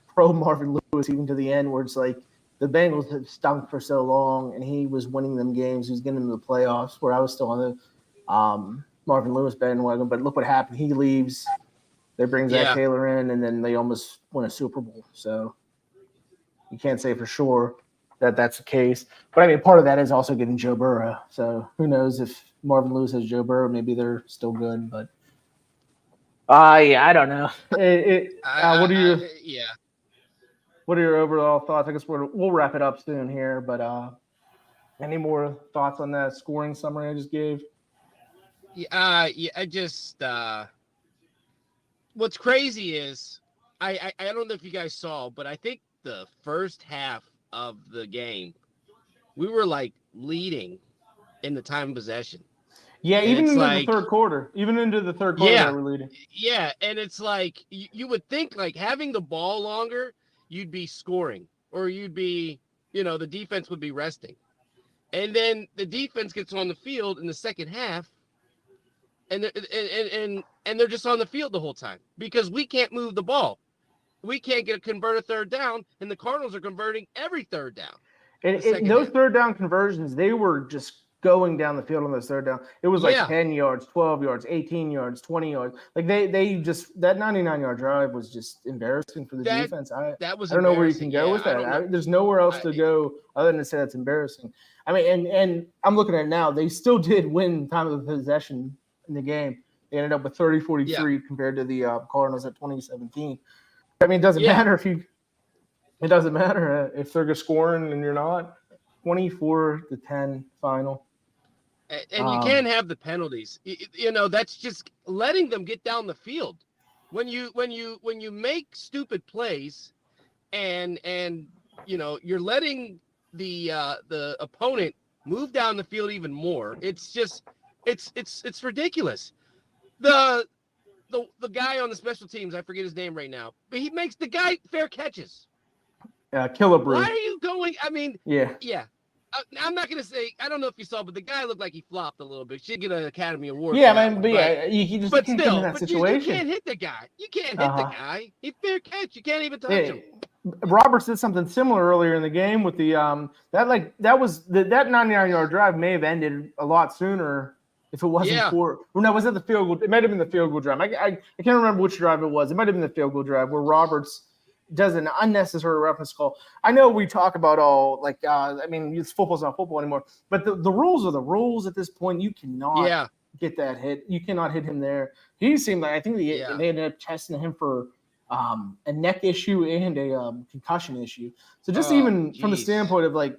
pro Marvin Lewis even to the end, where it's like the Bengals had stunk for so long, and he was winning them games. He was getting them to the playoffs, where I was still on the Marvin Lewis bandwagon. But look what happened. He leaves. They bring Zach Taylor in, and then they almost win a Super Bowl. So you can't say for sure that's the case. But, I mean, part of that is also getting Joe Burrow. So who knows if Marvin Lewis has Joe Burrow, maybe they're still good. But, I don't know. What are your overall thoughts? I guess we'll wrap it up soon here. But any more thoughts on that scoring summary I just gave? I just what's crazy is I don't know if you guys saw, but I think the first half of the game we were like leading in the time of possession. Yeah, And even it's into the like, third quarter. Even into the third quarter, they were leading. Yeah, and it's like you would think like having the ball longer, you'd be scoring, or you'd be, the defense would be resting. And then the defense gets on the field in the second half, and they're just on the field the whole time because we can't move the ball. We can't convert a third down, and the Cardinals are converting every third down. And those third down conversions, they were just going down the field on those third down. It was like 10 yards, 12 yards, 18 yards, 20 yards. Like they just, that 99-yard drive was just embarrassing for the defense. I don't know where you can go with that. There's nowhere else to go other than to say that's embarrassing. I mean, and I'm looking at it now. They still did win time of possession in the game. They ended up with 30-43 compared to the Cardinals at 2017. I mean, it doesn't matter it doesn't matter if they're scoring and you're not. 24-10 final. And you can't have the penalties. That's just letting them get down the field. When you make stupid plays, and you're letting the opponent move down the field even more. It's just it's ridiculous. The guy on the special teams, I forget his name right now, but he makes the guy fair catches. Killebrew. Why are you going? I mean, yeah. I'm not gonna say I don't know if you saw, but the guy looked like he flopped a little bit. Should get an Academy Award. Yeah, man. But you just can't still, get in that situation. You can't hit the guy. You can't hit the guy. He fair catch. You can't even touch him. Roberts did something similar earlier in the game with the that 99-yard drive may have ended a lot sooner if it wasn't for. Well, no, was it the field goal? It might have been the field goal drive. I can't remember which drive it was. It might have been the field goal drive where Roberts does an unnecessary reference call. I know we talk about all football's not football anymore, but the rules are the rules at this point. You cannot get that hit. You cannot hit him there. He seemed like, I think they ended up testing him for a neck issue and a concussion issue. So just from the standpoint of like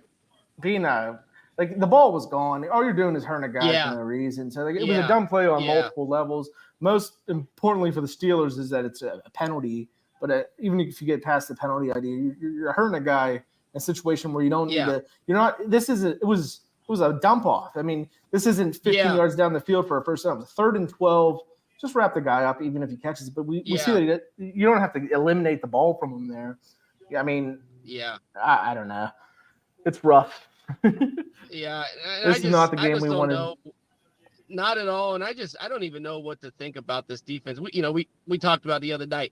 being like the ball was gone. All you're doing is hurting a guy for no reason. So it was a dumb play on multiple levels. Most importantly for the Steelers is that it's a penalty. But even if you get past the penalty idea, you're hurting a guy in a situation where you don't need to. You're not. It was a dump off. I mean, this isn't 15 yards down the field for a first down. It's 3rd and 12. Just wrap the guy up, even if he catches it. But we see that you don't have to eliminate the ball from him there. I mean, I don't know. It's rough. This is not the game we wanted. Not at all. And I don't even know what to think about this defense. We talked about the other night.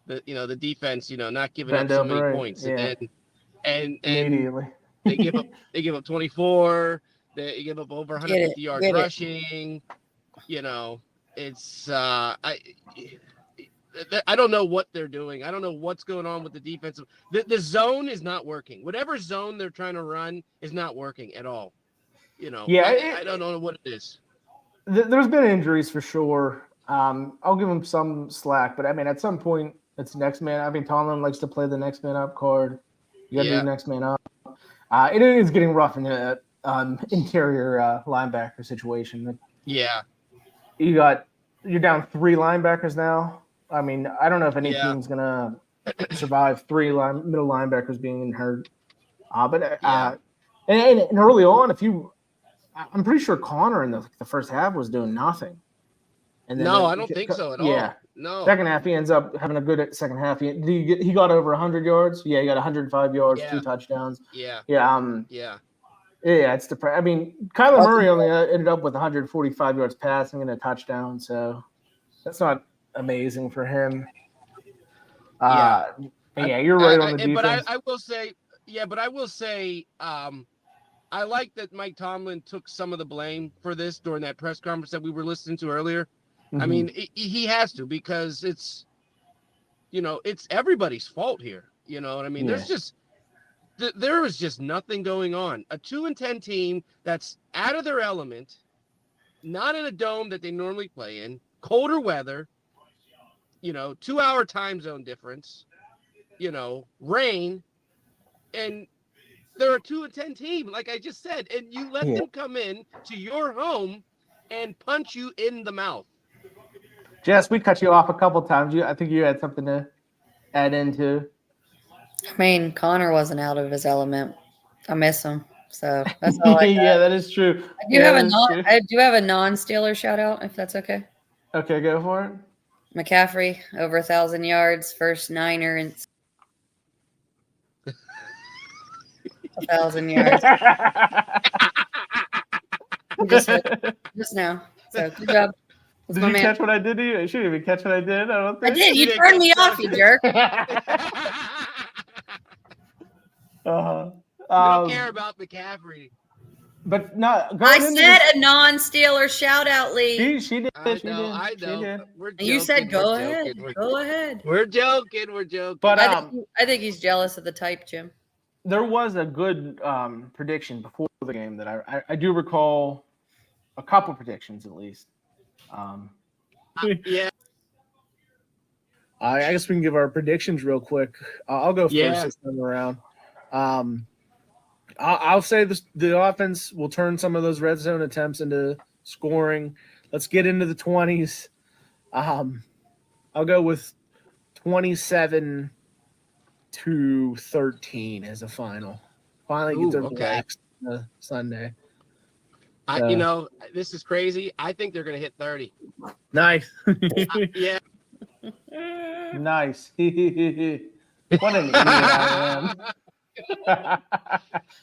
The defense, not giving up so many points, and immediately they give up 24. They give up over 150 yards rushing. It's I don't know what they're doing. I don't know what's going on with the defensive. The zone is not working. Whatever zone they're trying to run is not working at all. I don't know what it is. There's been injuries for sure. I'll give them some slack, but I mean, at some point, it's next man. I mean, Tomlin likes to play the next man up card. You got to do next man up. It is getting rough in the interior linebacker situation. Yeah. You're down 3 linebackers now. I mean, I don't know if any team's going to survive 3 middle linebackers being hurt. And early on, I'm pretty sure Connor in the first half was doing nothing. And then I don't think so at all. Yeah. No. Second half, he ends up having a good second half. He got over 100 yards. Yeah, he got 105 yards, 2 touchdowns. Yeah. Yeah. It's depressing. I mean, Kyler Murray only ended up with 145 yards passing and a touchdown, so that's not amazing for him. You're right on the defense. But I will say, I like that Mike Tomlin took some of the blame for this during that press conference that we were listening to earlier. I mean, he has to, because it's everybody's fault here. You know what I mean? There's just there was just nothing going on. A 2-10 team that's out of their element, not in a dome that they normally play in, colder weather, 2-hour time zone difference, rain, and they're a 2-10 team, like I just said, and you let them come in to your home and punch you in the mouth. Jess, we cut you off a couple times. I think you had something to add into. I mean, Connor wasn't out of his element. I miss him. So that's all I got. Yeah, that is true. I do have a non-Steeler shout out, if that's okay. Okay, go for it. McCaffrey, over 1,000 yards, first Niner and 1,000 yards. just now. So good job. That's Did my you man. catch what I did to you? You shouldn't even catch what I did. I don't I think. did. You turned me off, you jerk. Uh-huh. You don't care about McCaffrey. But no, I said a non-Steeler shout out, Lee. She did. I She know. did. We're And you said joking, go we're ahead. joking, Go ahead. We're joking. But I think he's jealous of the type, Jim. there was a good prediction before the game that I do recall a couple predictions at least. Yeah. I guess we can give our predictions real quick. I'll go first this time around. I'll say the offense will turn some of those red zone attempts into scoring. Let's get into the 20s. I'll go with 27-13 as a final. Finally get to relax Sunday. This is crazy. I think they're going to hit 30. Nice. Yeah. Nice. What an idiot I am.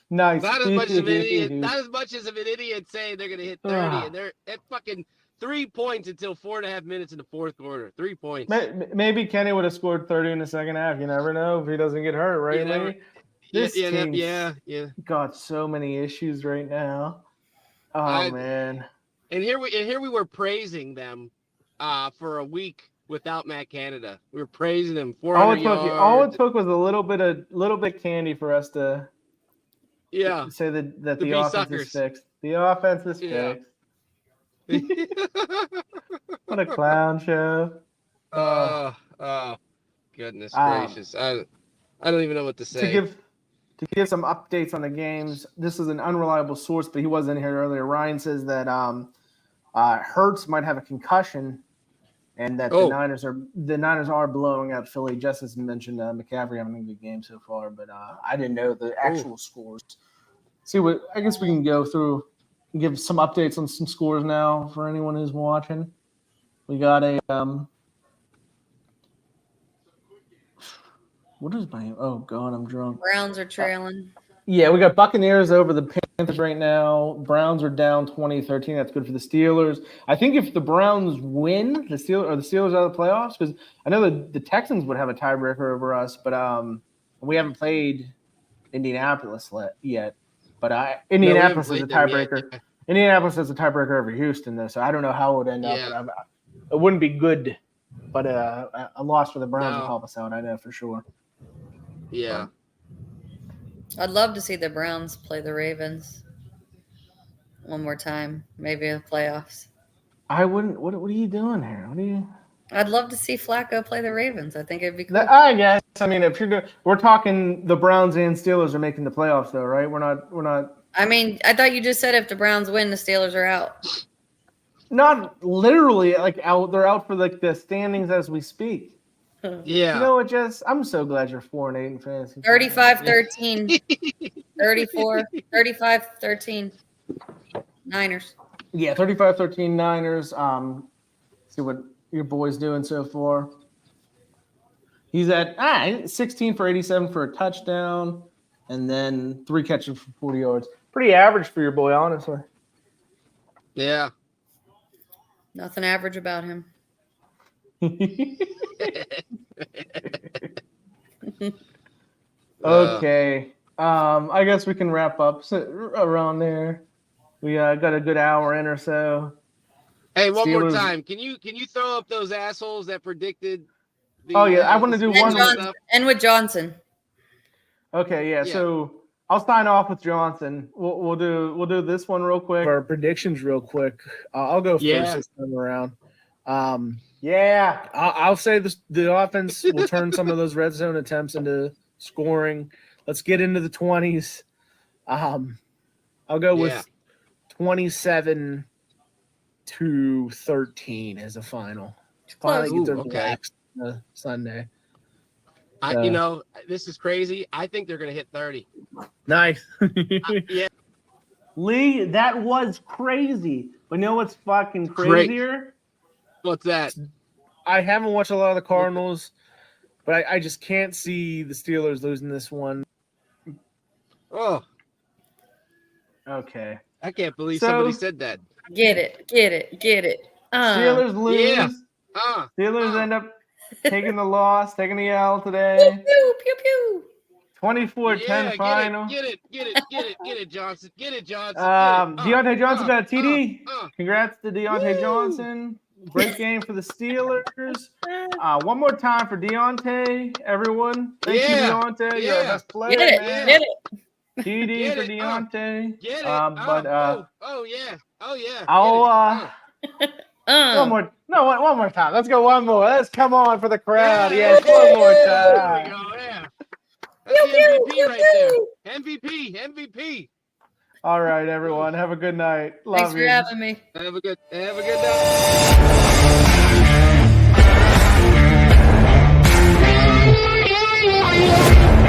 Nice. Not as much as an idiot. Not as much as an idiot saying they're going to hit 30, and they're at fucking 3 points until 4.5 minutes in the fourth quarter. 3 points. Maybe Kenny would have scored 30 in the second half. You never know if he doesn't get hurt, right? This team's got so many issues right now. Oh man. And here we were praising them for a week without Matt Canada. We were praising them 400 yards. All it took was a little bit candy for us to say that the offense is fixed. The offense is fixed. What a clown show. Oh, goodness gracious. I don't even know what to say. To give some updates on the games, this is an unreliable source, but he was in here earlier. Ryan says that Hurts might have a concussion, and that the Niners are blowing out Philly. Just as mentioned, McCaffrey having a good game so far, but I didn't know the actual scores. I guess we can go through and give some updates on some scores now for anyone who's watching. We got a what is my? Oh God, I'm drunk. Browns are trailing. Yeah, we got Buccaneers over the Panthers right now. Browns are down 20-13. That's good for the Steelers. I think if the Browns win, the Steelers out of the playoffs, because I know the Texans would have a tiebreaker over us, but we haven't played Indianapolis yet. But Indianapolis is a tiebreaker. Yeah. Indianapolis is a tiebreaker over Houston, though, so I don't know how it would end up. It wouldn't be good, but a loss for the Browns would help us out. I know for sure. Yeah. I'd love to see the Browns play the Ravens one more time, maybe in the playoffs. I wouldn't. What are you doing here? I'd love to see Flacco play the Ravens. I think it'd be cool. I guess. I mean, if we're talking the Browns and Steelers are making the playoffs, though, right? We're not. I mean, I thought you just said if the Browns win, the Steelers are out. Not literally like out. They're out for like the standings as we speak. Yeah. You know what, Jess? I'm so glad you're 4-8 in fantasy. 35-13. 35-13. Niners. Yeah, 35-13 Niners. See what your boy's doing so far. He's at 16 for 87 for a touchdown, and then 3 catches for 40 yards. Pretty average for your boy, honestly. Yeah. Nothing average about him. Okay. I guess we can wrap up around there. We got a good hour in or so. Hey, one more time. Can you throw up those assholes that predicted? I want to do one. And with Johnson. Okay, yeah. So I'll sign off with Johnson. We'll do this one real quick. Our predictions real quick. I'll go first this time around. I'll say the offense will turn some of those red zone attempts into scoring. Let's get into the 20s. I'll go with 27-13 22-13 as a final. Close. Finally get their Ooh, okay. blacks Sunday. You know, this is crazy. I think they're going to hit 30. Nice. Yeah. Lee, that was crazy. But you know what's fucking Great. crazier? What's that? I haven't watched a lot of the Cardinals, but I just can't see the Steelers losing this one. Oh, Okay. I can't believe So- somebody said that. Get it. Steelers lose. Yeah. Steelers end up taking the loss, taking the L Pew, today. pew, pew, pew. 24-10 final. Get it, Johnson. Get it, Johnson. Deontay Johnson got a TD. uh. Congrats to Deontay Woo! Johnson. Great game for the Steelers. One more time for Deontay, everyone. Thank you, Yeah. Deontay. You're our Yeah. best player, Get it. man. Get it. TD Get for it. Deontay. Get it. But oh yeah. I'll Get one more time. Let's go one more. Let's come on for the crowd. Yeah. Yes, one more There we time. go. Yeah. That's the MVP right there. MVP. All right, everyone. Have a good night. Love Thanks for you. having me. Have a good night.